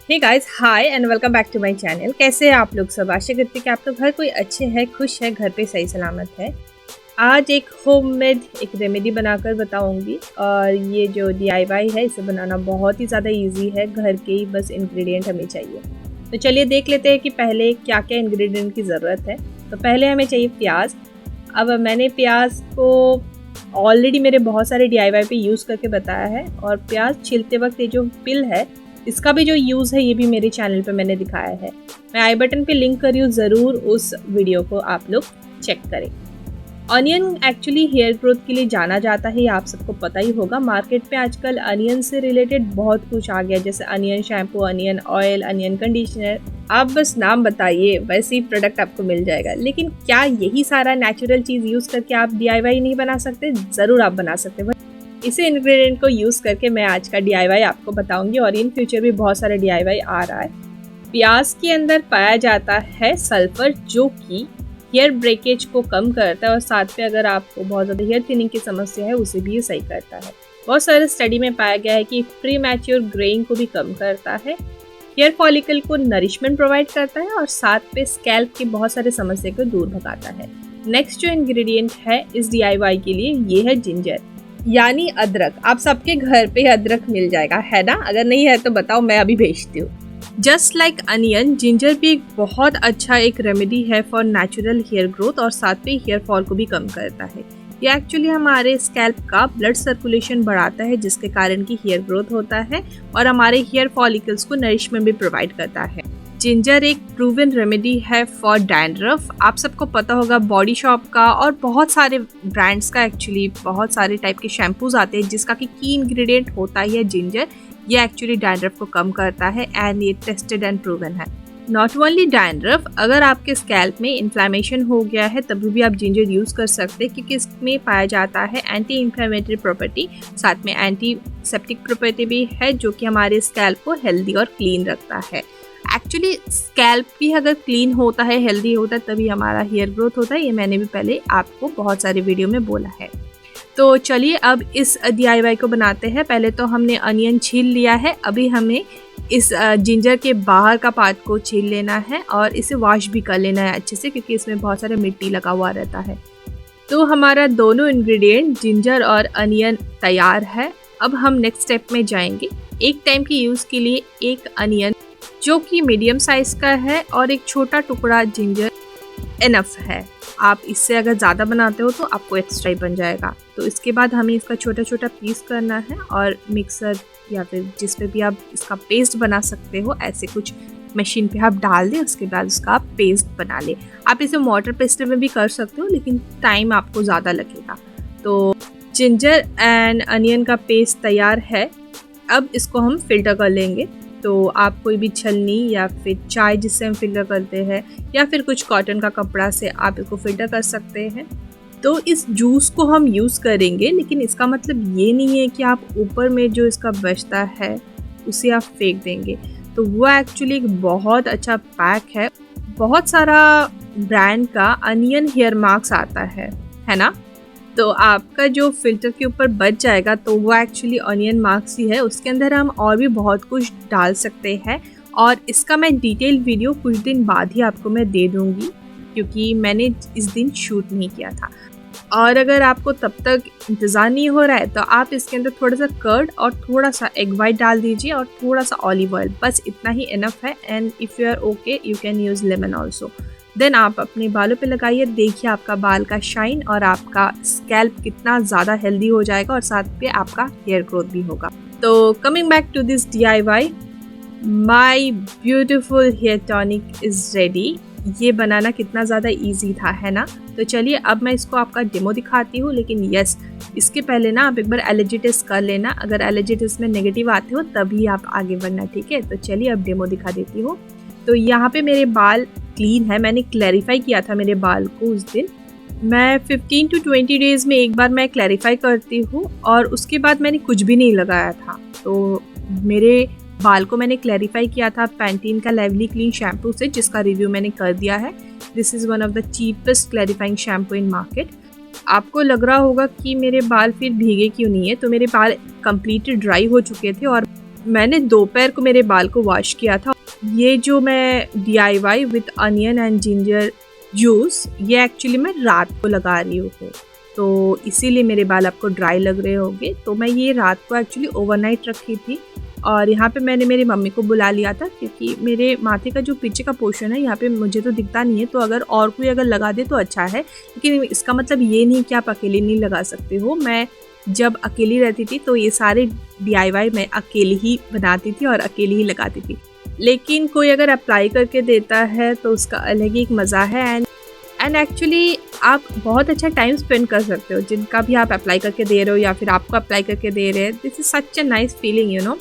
Hey guys, hi and welcome back to my channel. कैसे हैं आप लोग सब? आशा करती कि आप लोग हर कोई अच्छे हैं, खुश है, घर पे सही सलामत है। आज एक होममेड एक रेमेडी बनाकर बताऊंगी और ये जो DIY है इसे बनाना बहुत ही ज़्यादा इजी है। घर के ही बस इंग्रेडिएंट हमें चाहिए। तो चलिए देख लेते हैं कि पहले क्या क्या इंग्रेडिएंट की ज़रूरत है। तो पहले हमें चाहिए प्याज। अब मैंने प्याज को ऑलरेडी मेरे बहुत सारे DIY पे यूज़ करके बताया है और प्याज छीलते वक्त ये जो पिल है इसका भी जो यूज़ है ये भी मेरे चैनल पे मैंने दिखाया है। मैं आई बटन पे लिंक कर रही हूँ, ज़रूर उस वीडियो को आप लोग चेक करें। ऑनियन एक्चुअली हेयर ग्रोथ के लिए जाना जाता है, ये आप सबको पता ही होगा। मार्केट पे आजकल अनियन से रिलेटेड बहुत कुछ आ गया, जैसे onion shampoo, onion oil, onion conditioner. आप बस नाम बताइए, वैसे ही प्रोडक्ट आपको मिल जाएगा। लेकिन क्या यही सारा नेचुरल चीज़ यूज़ करके आप DIY नहीं बना सकते? ज़रूर आप बना सकते हैं। इसी इंग्रेडिएंट को यूज़ करके मैं आज का DIY आपको बताऊंगी और इन फ्यूचर भी बहुत सारे DIY आ रहा है। प्याज के अंदर पाया जाता है सल्फर, जो कि हेयर ब्रेकेज को कम करता है और साथ में अगर आपको बहुत ज़्यादा हेयर थिनिंग की समस्या है उसे भी ये सही करता है। बहुत सारे स्टडी में पाया गया है कि प्री मैच्योर ग्रेइंग को भी कम करता है, हेयर फॉलिकल को नरिशमेंट प्रोवाइड करता है और साथ में स्कैल्प की बहुत सारे समस्या को दूर भगाता है। नेक्स्ट जो इंग्रेडिएंट है इस DIY के लिए ये है जिंजर, यानी अदरक। आप सबके घर पे अदरक मिल जाएगा, है ना? अगर नहीं है तो बताओ, मैं अभी भेजती हूँ। जस्ट लाइक अनियन, जिंजर भी एक बहुत अच्छा एक रेमेडी है फॉर नेचुरल हेयर ग्रोथ और साथ में हेयर फॉल को भी कम करता है। ये एक्चुअली हमारे स्कैल्प का ब्लड सर्कुलेशन बढ़ाता है, जिसके कारण की हेयर ग्रोथ होता है और हमारे हेयर फॉलिकल्स को नरिशमेंट भी प्रोवाइड करता है। जिंजर एक प्रूवन रेमेडी है फॉर डैंड्रफ। आप सबको पता होगा बॉडी शॉप का और बहुत सारे ब्रांड्स का एक्चुअली बहुत सारे टाइप के शैम्पूज आते हैं जिसका कि की इंग्रेडिएंट होता ही है जिंजर। ये एक्चुअली डैंड्रफ को कम करता है एंड ये टेस्टेड एंड प्रूवन है। नॉट ओनली डैंड्रफ, अगर आपके स्कैल्प में इन्फ्लेमेशन हो गया है तभी भी आप जिंजर यूज़ कर सकते हैं, क्योंकि इसमें पाया जाता है एंटी इन्फ्लेमेटरी प्रॉपर्टी, साथ में एंटी सेप्टिक प्रॉपर्टी भी है, जो कि हमारे स्कैल्प को हेल्दी और क्लीन रखता है। एक्चुअली स्कैल्प भी अगर क्लीन होता है, हेल्दी होता है, तभी हमारा हेयर ग्रोथ होता है। ये मैंने भी पहले आपको बहुत सारे वीडियो में बोला है। तो चलिए अब इस DIY को बनाते हैं। पहले तो हमने अनियन छील लिया है, अभी हमें इस जिंजर के बाहर का पार्ट को छील लेना है और इसे वॉश भी कर लेना है अच्छे से, क्योंकि इसमें बहुत सारा मिट्टी लगा हुआ रहता है। तो हमारा दोनों इंग्रेडिएंट जिंजर और अनियन तैयार है। अब हम नेक्स्ट स्टेप में जाएंगे। एक टाइम की यूज़ के लिए एक अनियन जो कि मीडियम साइज़ का है और एक छोटा टुकड़ा जिंजर इनफ है। आप इससे अगर ज़्यादा बनाते हो तो आपको एक्स्ट्रा ही बन जाएगा। तो इसके बाद हमें इसका छोटा छोटा पीस करना है और मिक्सर या फिर जिस पे भी आप इसका पेस्ट बना सकते हो, ऐसे कुछ मशीन पे आप डाल दें, उसके बाद उसका आप पेस्ट बना लें। आप इसे मोटर पेस्टर में भी कर सकते हो, लेकिन टाइम आपको ज़्यादा लगेगा। तो जिंजर एंड अनियन का पेस्ट तैयार है। अब इसको हम फिल्टर कर लेंगे। तो आप कोई भी छलनी या फिर चाय जिससे हम फिल्टर करते हैं या फिर कुछ कॉटन का कपड़ा से आप इसको फिल्टर कर सकते हैं। तो इस जूस को हम यूज़ करेंगे, लेकिन इसका मतलब ये नहीं है कि आप ऊपर में जो इसका बचता है उसे आप फेंक देंगे। तो वो एक्चुअली एक बहुत अच्छा पैक है। बहुत सारा ब्रांड का अनियन हेयर मास्क आता है ना? तो आपका जो फिल्टर के ऊपर बच जाएगा तो वो एक्चुअली ऑनियन मास्क ही है। उसके अंदर हम और भी बहुत कुछ डाल सकते हैं और इसका मैं डिटेल वीडियो कुछ दिन बाद ही आपको मैं दे दूँगी, क्योंकि मैंने इस दिन शूट नहीं किया था। और अगर आपको तब तक इंतज़ार नहीं हो रहा है तो आप इसके अंदर थोड़ा सा कर्ड और थोड़ा सा एग वाइट डाल दीजिए और थोड़ा सा ऑलिव ऑयल, बस इतना ही इनफ है। And if you are okay you can use lemon also. देन आप अपने बालों पे लगाइए, देखिए आपका बाल का शाइन और आपका स्कैल्प कितना ज़्यादा हेल्दी हो जाएगा और साथ पे आपका हेयर ग्रोथ भी होगा। तो coming back to this DIY, my beautiful hair tonic is ready. ये बनाना कितना ज़्यादा इजी था, है ना? तो चलिए अब मैं इसको आपका डेमो दिखाती हूँ, लेकिन यस इसके पहले ना आप एक बार एलर्जी टेस्ट कर लेना। अगर एलर्जी टेस्ट में नेगेटिव आते हो तभी आप आगे बढ़ना, ठीक है? तो चलिए अब डेमो दिखा देती हूँ। तो यहाँ पे मेरे बाल क्लीन है, मैंने क्लैरिफाई किया था मेरे बाल को उस दिन। मैं 15 to 20 डेज़ में एक बार मैं क्लैरिफाई करती हूँ और उसके बाद मैंने कुछ भी नहीं लगाया था। तो मेरे बाल को मैंने क्लैरिफाई किया था पैंटीन का लेवली क्लीन शैम्पू से, जिसका रिव्यू मैंने कर दिया है। This is one of the cheapest clarifying shampoo in market. आपको लग रहा होगा कि मेरे बाल फिर भीगे क्यों नहीं है, तो मेरे बाल कम्प्लीटली ड्राई हो चुके थे और मैंने दोपहर को मेरे बाल को वॉश किया था। ये जो मैं DIY with onion and ginger juice, ये एक्चुअली मैं रात को लगा रही हूँ, तो इसीलिए मेरे बाल आपको ड्राई लग रहे होंगे। तो मैं ये रात को एक्चुअली ओवरनाइट रखी थी। और यहाँ पे मैंने मेरी मम्मी को बुला लिया था, क्योंकि मेरे माथे का जो पीछे का पोर्शन है यहाँ पे मुझे तो दिखता नहीं है, तो अगर और कोई अगर लगा दे तो अच्छा है। लेकिन इसका मतलब ये नहीं कि आप अकेले नहीं लगा सकते हो। मैं जब अकेली रहती थी तो ये सारे DIY मैं अकेले ही बनाती थी और अकेले ही लगाती थी। लेकिन कोई अगर अप्लाई करके देता है तो उसका अलग ही एक मज़ा है। एंड एक्चुअली आप बहुत अच्छा टाइम स्पेंड कर सकते हो, जिनका भी आप अप्लाई करके दे रहे हो या फिर आपको अप्लाई करके दे रहे हैं। This is such a nice feeling, you know.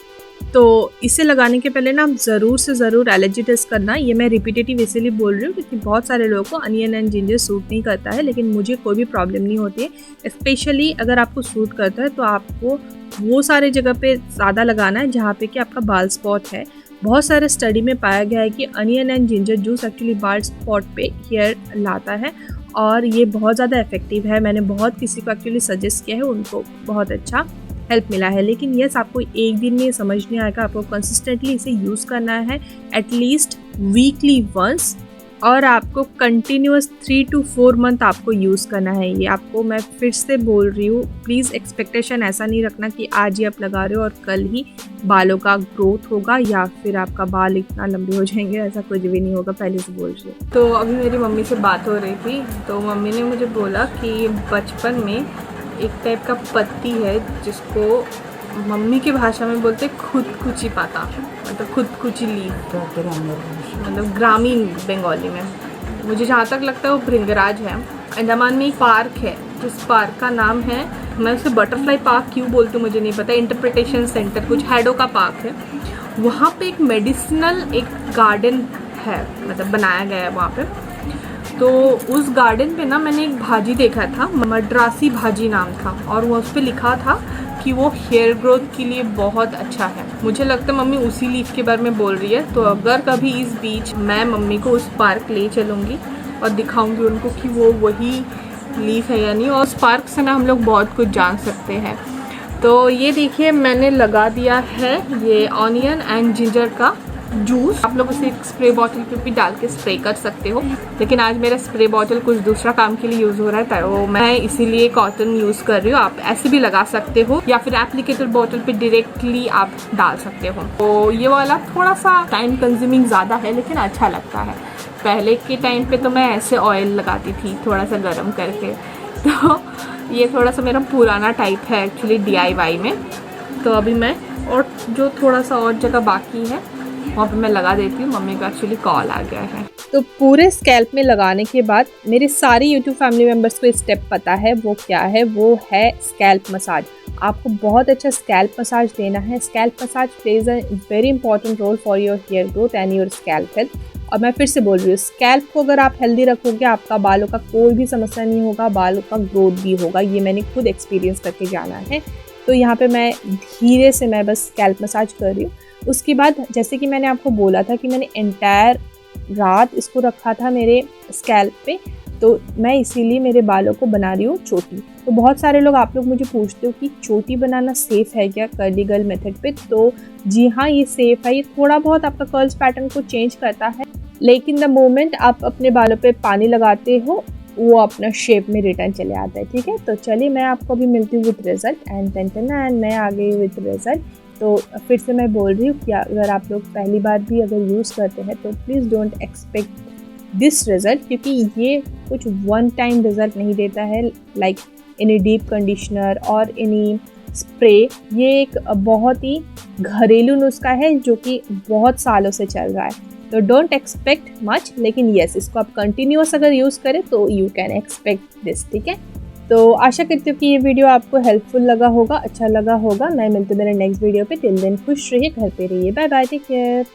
तो इसे लगाने के पहले ना आप ज़रूर से ज़रूर एलर्जी टेस्ट करना। ये मैं रिपीटेटिव इसीलिए बोल रही हूँ क्योंकि बहुत सारे लोगों को अनियन एंड जिंजर सूट नहीं करता है, लेकिन मुझे कोई भी प्रॉब्लम नहीं होती है। स्पेशली अगर आपको सूट करता है तो आपको वो सारे जगह पे ज़्यादा लगाना है जहाँ पे कि आपका बाल स्पॉट है। बहुत सारे स्टडी में पाया गया है कि onion and ginger juice actually बाल स्पॉट पे हेयर लाता है और ये बहुत ज़्यादा इफेक्टिव है। मैंने बहुत किसी को एक्चुअली सजेस्ट किया है, उनको बहुत अच्छा हेल्प मिला है। लेकिन यस, आपको एक दिन में समझ नहीं आएगा, आपको कंसिस्टेंटली इसे यूज़ करना है एटलीस्ट वीकली वंस, और आपको कंटिन्यूस 3 to 4 मंथ आपको यूज़ करना है। ये आपको मैं फिर से बोल रही हूँ, प्लीज़ एक्सपेक्टेशन ऐसा नहीं रखना कि आज ही आप लगा रहे हो और कल ही बालों का ग्रोथ होगा या फिर आपका बाल इतना लंबे हो जाएंगे, ऐसा कुछ भी नहीं होगा, पहले से बोल रही हूँ। तो अभी मेरी मम्मी से बात हो रही थी, तो मम्मी ने मुझे बोला कि बचपन में एक टाइप का पत्ती है जिसको मम्मी की भाषा में बोलते खुदकुची पाता, मतलब खुदकुची लीफ, मतलब ग्रामीण बंगाली में। मुझे जहाँ तक लगता है वो भृंगराज है। अंडमान में एक पार्क है जिस पार्क का नाम है, मैं उसे बटरफ्लाई पार्क क्यों बोलती हूँ मुझे नहीं पता, इंटरप्रिटेशन सेंटर कुछ हैडो का पार्क है। वहाँ पे एक मेडिसिनल एक गार्डन है, मतलब बनाया गया है वहाँ पे। तो उस गार्डन पे ना मैंने एक भाजी देखा था, मद्रासी भाजी नाम था, और वो उस पर लिखा था कि वो हेयर ग्रोथ के लिए बहुत अच्छा है। मुझे लगता है मम्मी उसी लीफ के बारे में बोल रही है। तो अगर कभी इस बीच मैं मम्मी को उस पार्क ले चलूँगी और दिखाऊंगी उनको कि वो वही लीफ है या नहीं, और उस पार्क से ना हम लोग बहुत कुछ जान सकते हैं। तो ये देखिए मैंने लगा दिया है ये ऑनियन एंड जिंजर का जूस। आप लोग उसे एक स्प्रे बॉटल पे भी डाल के स्प्रे कर सकते हो, लेकिन आज मेरा स्प्रे बॉटल कुछ दूसरा काम के लिए यूज़ हो रहा है, तो मैं इसीलिए कॉटन यूज़ कर रही हूँ। आप ऐसे भी लगा सकते हो या फिर एप्लीकेटर बॉटल पे डायरेक्टली आप डाल सकते हो। तो ये वाला थोड़ा सा टाइम कंज्यूमिंग ज़्यादा है लेकिन अच्छा लगता है। पहले के टाइम पे तो मैं ऐसे ऑयल लगाती थी थोड़ा सा गर्म करके, तो ये थोड़ा सा मेरा पुराना टाइप है एक्चुअली DIY में। तो अभी मैं और जो थोड़ा सा और जगह बाकी है वहाँ पे मैं लगा देती हूँ। मम्मी का एक्चुअली कॉल आ गया है। तो पूरे स्कैल्प में लगाने के बाद मेरे सारे YouTube फैमिली मेम्बर्स को स्टेप पता है, वो क्या है, वो है स्कैल्प मसाज। आपको बहुत अच्छा स्कैल्प मसाज देना है। Scalp massage plays a very important role for your hair growth and your scalp health. और मैं फिर से बोल रही हूँ, स्कैल्प को अगर आप हेल्दी रखोगे आपका बालों का कोई भी समस्या नहीं होगा, बालों का ग्रोथ भी होगा। ये मैंने खुद एक्सपीरियंस करके जाना है। तो यहाँ पे मैं धीरे से मैं बस स्कैल्प मसाज कर रही हूँ। उसके बाद जैसे कि मैंने आपको बोला था कि मैंने एंटायर रात इसको रखा था मेरे स्कैल्प पे, तो मैं इसीलिए मेरे बालों को बना रही हूँ चोटी। तो बहुत सारे लोग आप लोग मुझे पूछते हो कि चोटी बनाना सेफ़ है क्या कर्ली गर्ल मेथड पे? तो जी हाँ, ये सेफ़ है। ये थोड़ा बहुत आपका कर्ल्स पैटर्न को चेंज करता है, लेकिन द मोमेंट आप अपने बालों पे पानी लगाते हो वो अपना शेप में रिटर्न चले आता है। ठीक है, तो चलिए मैं आपको अभी मिलती हूँ विद रिजल्ट एंड मैं आ गई विद रिजल्ट। तो फिर से मैं बोल रही हूँ कि अगर आप लोग पहली बार भी अगर यूज़ करते हैं तो please don't expect this result, क्योंकि ये कुछ वन टाइम रिज़ल्ट नहीं देता है लाइक एनी डीप कंडीशनर और एनी स्प्रे। ये एक बहुत ही घरेलू नुस्खा है जो कि बहुत सालों से चल रहा है। तो डोंट एक्सपेक्ट मच, लेकिन यस, इसको आप कंटिन्यूअस अगर यूज़ करें तो यू कैन एक्सपेक्ट दिस। ठीक है, तो आशा करती हूँ कि ये वीडियो आपको हेल्पफुल लगा होगा, अच्छा लगा होगा। मैं मिलती हूँ मेरे नेक्स्ट वीडियो पे। टिल देन खुश रहिए, घर पे रहिए। Bye bye, take care.